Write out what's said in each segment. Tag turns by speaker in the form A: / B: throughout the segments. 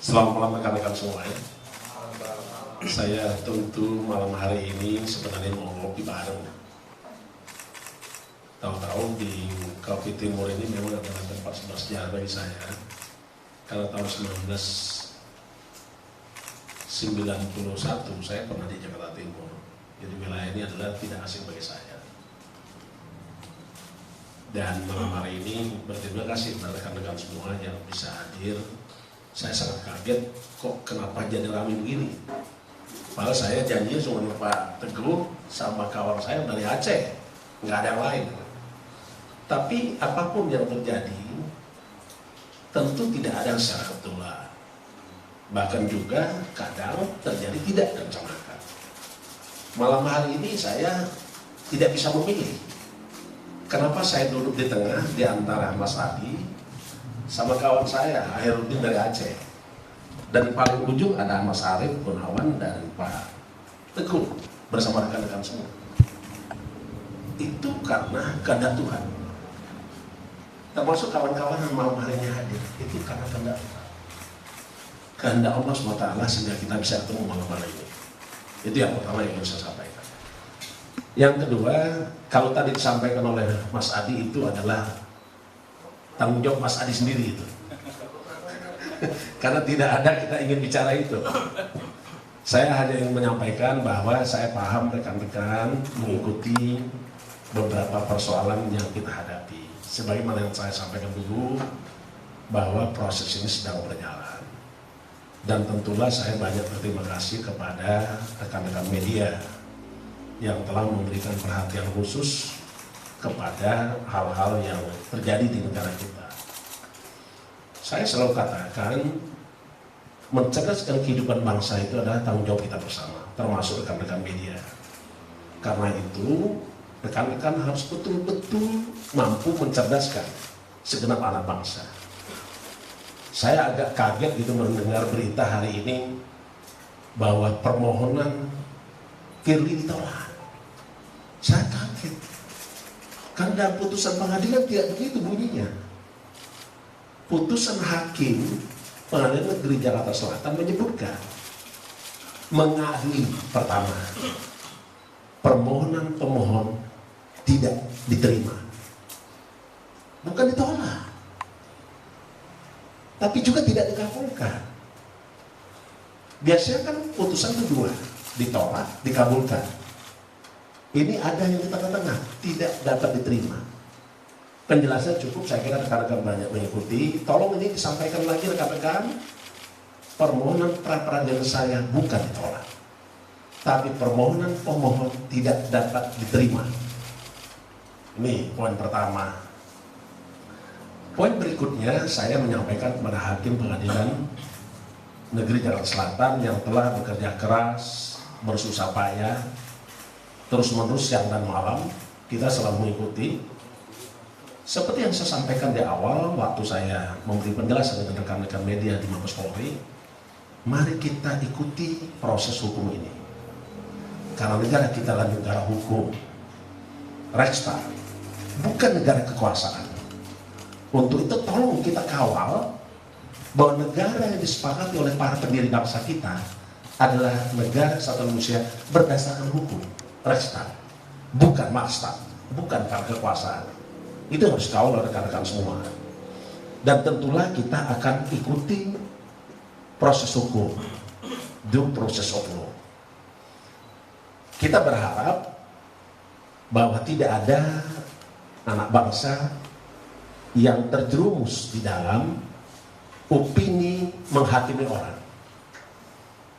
A: Selamat malam rekan-rekan semua ya. Saya tentu malam hari ini sebenarnya mau ngopi bareng. Tahu-tahu di Kopi Timur ini memang adalah tempat bersejarah bagi saya. Karena tahun 1991 saya pernah di Jakarta Timur. Jadi wilayah ini adalah tidak asing bagi saya. Dan malam hari ini berterima kasih kepada rekan-rekan semua yang bisa hadir. Saya sangat kaget, kok kenapa jadi ramai begini. Padahal saya janjinya cuma Pak Teguh sama kawan saya dari Aceh, nggak ada yang lain. Tapi apapun yang terjadi, tentu tidak ada yang secara kebetulan. Bahkan juga kadang terjadi tidak direncanakan. Malam hari ini saya tidak bisa memilih. Kenapa saya duduk di tengah di antara Mas Adi sama kawan saya, Akhirudin dari Aceh. Dan paling ujung ada Mas Arif, Gunawan, dan Pak Teguh bersama rekan-rekan semua. Itu karena kehendak Tuhan. Termasuk kawan-kawan yang malam hari ini hadir, itu karena kehendak Tuhan. Kehendak Allah SWT sehingga kita bisa ketemu malam hari ini. Itu yang pertama yang harus saya sampaikan. Yang kedua, kalau tadi disampaikan oleh Mas Adi itu adalah tanggung jawab Mas Adi sendiri itu. Karena tidak ada kita ingin bicara itu. Saya hanya ingin menyampaikan bahwa saya paham rekan-rekan mengikuti beberapa persoalan yang kita hadapi. Sebagaimana yang saya sampaikan dulu, bahwa proses ini sedang berjalan. Dan tentulah saya banyak berterima kasih kepada rekan-rekan media yang telah memberikan perhatian khusus kepada hal-hal yang terjadi di negara kita. Saya selalu katakan, mencerdaskan kehidupan bangsa itu adalah tanggung jawab kita bersama, termasuk rekan-rekan media. Karena itu, rekan-rekan harus betul-betul mampu mencerdaskan segenap anak bangsa. Saya agak kaget gitu mendengar berita hari ini bahwa permohonan Firly ditolak. Saya kaget. Karena putusan pengadilan tidak begitu bunyinya. Putusan hakim Pengadilan Negeri Jakarta Selatan menyebutkan mengadili pertama, permohonan pemohon tidak diterima, bukan ditolak, tapi juga tidak dikabulkan. Biasanya kan putusan kedua ditolak, dikabulkan. Ini ada yang di tengah-tengah, tidak dapat diterima. Penjelasan cukup, saya kira rekan-rekan banyak mengikuti. Tolong ini disampaikan lagi rekan-rekan. Permohonan pra-peradilan saya bukan ditolak, tapi permohonan pemohon tidak dapat diterima. Ini poin pertama. Poin berikutnya, saya menyampaikan kepada Hakim Pengadilan Negeri Jakarta Selatan yang telah bekerja keras, bersusah payah, terus-menerus siang dan malam, kita selalu mengikuti. Seperti yang saya sampaikan di awal, waktu saya memberi penjelasan dengan rekan-rekan media di Mabes Polri, mari kita ikuti proses hukum ini. Karena negara kita adalah negara hukum, Rechtsstaat, bukan negara kekuasaan. Untuk itu tolong kita kawal bahwa negara yang disepakati oleh para pendiri bangsa kita adalah negara kesatuan manusia berdasarkan hukum, Rechtsstaat, bukan Marstat, bukan para kekuasaan. Itu harus dikawal oleh rekan-rekan semua. Dan tentulah kita akan ikuti proses hukum, due process of law. Kita berharap bahwa tidak ada anak bangsa yang terjerumus di dalam opini menghakimi orang.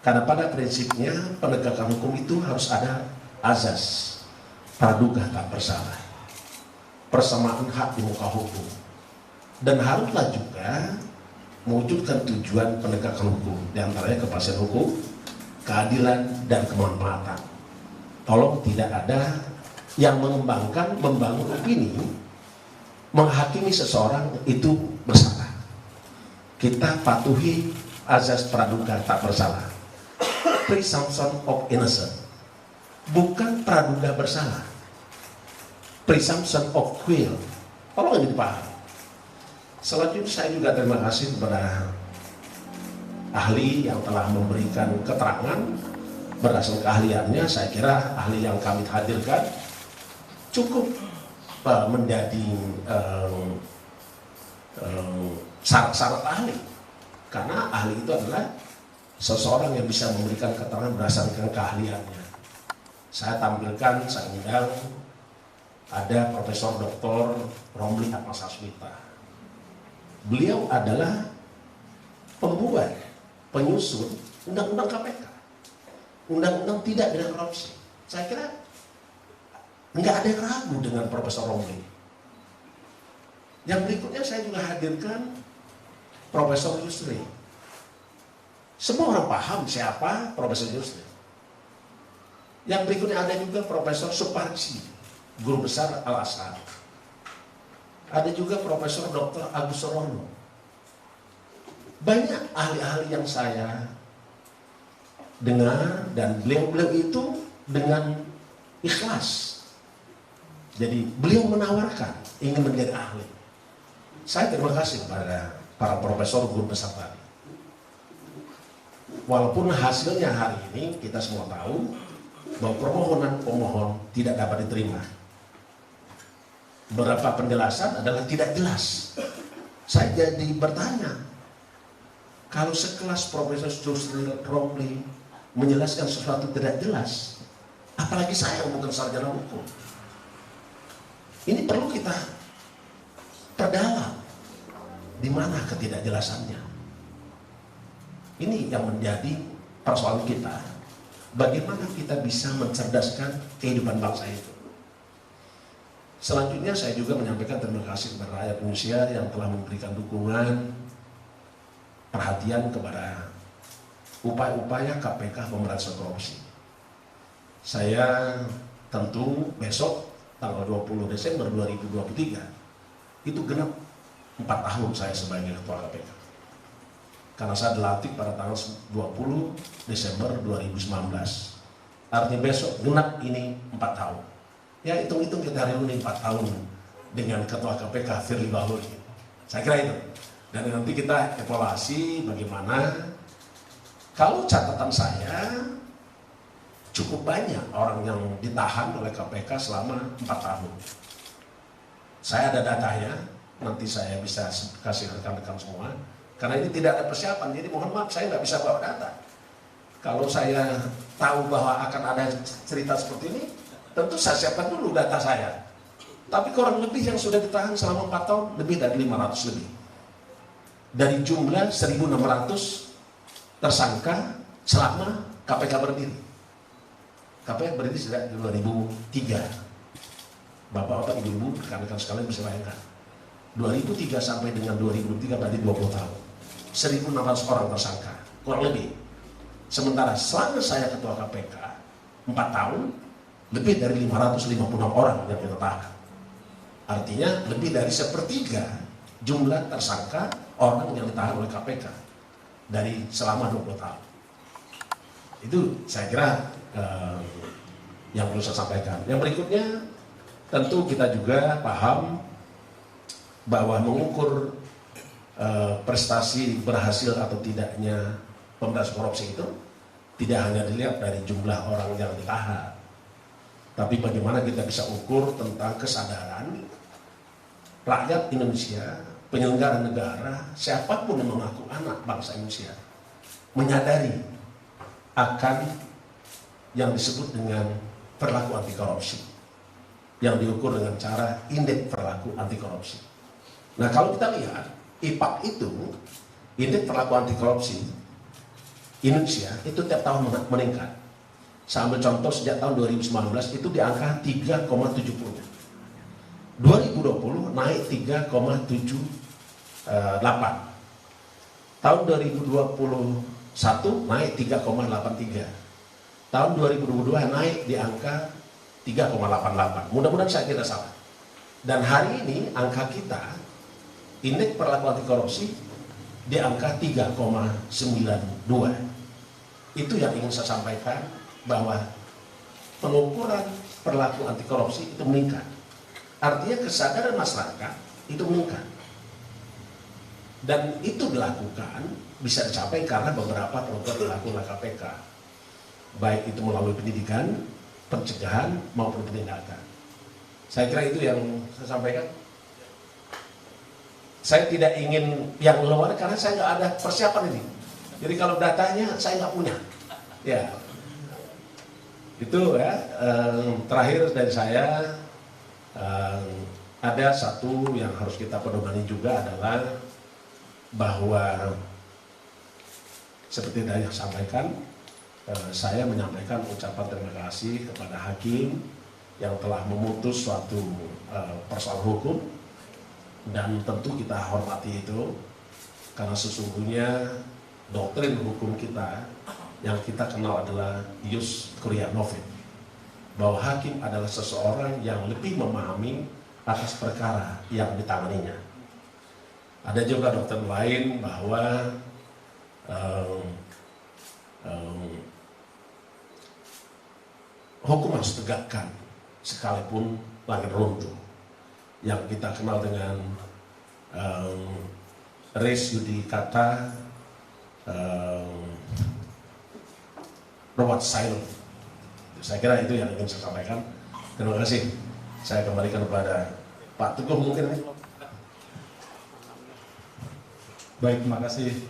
A: Karena pada prinsipnya penegakan hukum itu harus ada azas praduga tak bersalah, persamaan hak di muka hukum, dan haruslah juga mewujudkan tujuan penegakan hukum, diantaranya kepastian hukum, keadilan, dan kemanfaatan. Tolong tidak ada yang membangun opini menghakimi seseorang itu bersalah. Kita patuhi azas praduga tak bersalah, presumption of innocence, bukan praduga bersalah, presumption of guilt. Tolong ini dipahami. Selanjutnya saya juga terima kasih kepada ahli yang telah memberikan keterangan berdasarkan keahliannya. Saya kira ahli yang kami hadirkan cukup menjadi syarat-syarat ahli, karena ahli itu adalah seseorang yang bisa memberikan keterangan berdasarkan keahliannya. Saya tampilkan, saya undang, ada Profesor Dr. Romli Atmasasmita. Beliau adalah pembuat, penyusun undang-undang KPK, undang-undang tidak bidang korupsi. Saya kira nggak ada yang ragu dengan Profesor Romli. Yang berikutnya saya juga hadirkan Profesor Yusri. Semua orang paham siapa Profesor Yusri. Yang berikutnya ada juga Profesor Suparji, guru besar Al-Azhar. Ada juga Profesor Dr. Agus Rono. Banyak ahli-ahli yang saya dengar, dan beliau-beliau itu dengan ikhlas. Jadi beliau menawarkan ingin menjadi ahli. Saya terima kasih kepada para profesor guru besar tadi. Walaupun hasilnya hari ini kita semua tahu bahwa permohonan pemohon tidak dapat diterima. Beberapa penjelasan adalah tidak jelas. Saya jadi bertanya, kalau sekelas Profesor Yusri Romli menjelaskan sesuatu tidak jelas, apalagi saya bukan sarjana hukum. Ini perlu kita perdalam, di mana ketidakjelasannya. Ini yang menjadi persoalan kita. Bagaimana kita bisa mencerdaskan kehidupan bangsa itu. Selanjutnya saya juga menyampaikan terima kasih kepada rakyat Indonesia yang telah memberikan dukungan, perhatian kepada upaya-upaya KPK pemberantasan korupsi. Saya tentu besok tanggal 20 Desember 2023 itu genap 4 tahun saya sebagai ketua KPK. Karena saya dilantik pada tanggal 20 Desember 2019. Artinya besok genap ini 4 tahun. Ya hitung-hitung kita hari ini 4 tahun dengan ketua KPK Firly Bahuri. Saya kira itu. Dan nanti kita evaluasi bagaimana. Kalau catatan saya cukup banyak orang yang ditahan oleh KPK selama 4 tahun. Saya ada datanya, nanti saya bisa kasih rekan-rekan semua. Karena ini tidak ada persiapan, jadi mohon maaf saya nggak bisa bawa data. Kalau saya tahu bahwa akan ada cerita seperti ini, tentu saya siapkan dulu data saya. Tapi kurang lebih yang sudah ditahan selama 4 tahun, lebih dari 500 lebih. Dari jumlah 1.600 tersangka selama KPK berdiri. KPK berdiri sejak 2003. Bapak-bapak, ibu-ibu, rekan-rekan sekalian bisa bayangkan. 2003 sampai dengan 2003 berarti 20 tahun. 1.600 orang tersangka, kurang lebih. Sementara selama saya ketua KPK 4 tahun, lebih dari 556 orang yang kita tahan. Artinya lebih dari 1/3 jumlah tersangka orang yang ditahan oleh KPK dari selama 20 tahun. Itu saya kira yang perlu saya sampaikan. Yang berikutnya tentu kita juga paham bahwa mengukur prestasi berhasil atau tidaknya pemberantasan korupsi itu tidak hanya dilihat dari jumlah orang yang ditahan, tapi bagaimana kita bisa ukur tentang kesadaran rakyat Indonesia, penyelenggara negara, siapapun yang mengaku anak bangsa Indonesia, menyadari akan yang disebut dengan perilaku anti korupsi, yang diukur dengan cara indeks perilaku anti korupsi. Nah kalau kita lihat IPAK itu, indeks perilaku anti korupsi Indonesia itu tiap tahun meningkat. Saya ambil contoh sejak tahun 2019 itu di angka 3,70. 2020 naik 3,78. Tahun 2021 naik 3,83. Tahun 2022 naik di angka 3,88. Mudah-mudahan saya tidak salah. Dan hari ini angka kita indeks perilaku anti korupsi di angka 3,92. Itu yang ingin saya sampaikan, bahwa pengukuran perilaku anti korupsi itu meningkat. Artinya kesadaran masyarakat itu meningkat. Dan itu dilakukan, bisa dicapai karena beberapa program dilakukan oleh KPK. Baik itu melalui pendidikan, pencegahan, maupun penindakan. Saya kira itu yang saya sampaikan. Saya tidak ingin yang luar karena saya nggak ada persiapan ini. Jadi kalau datanya saya nggak punya. Ya, itu ya. Terakhir dari saya, ada satu yang harus kita pedomani juga adalah bahwa seperti yang sampaikan, saya menyampaikan ucapan terima kasih kepada hakim yang telah memutus suatu persoalan hukum, dan tentu kita hormati itu karena sesungguhnya doktrin hukum kita yang kita kenal adalah ius curia novit, bahwa hakim adalah seseorang yang lebih memahami atas perkara yang ditanganinya. Ada juga dokter lain bahwa hukum harus tegakkan sekalipun langit runtuh, yang kita kenal dengan res judicata Robert Silent. Saya kira itu yang ingin saya sampaikan. Terima kasih. Saya kembalikan kepada Pak Teguh mungkin.
B: Baik, terima kasih.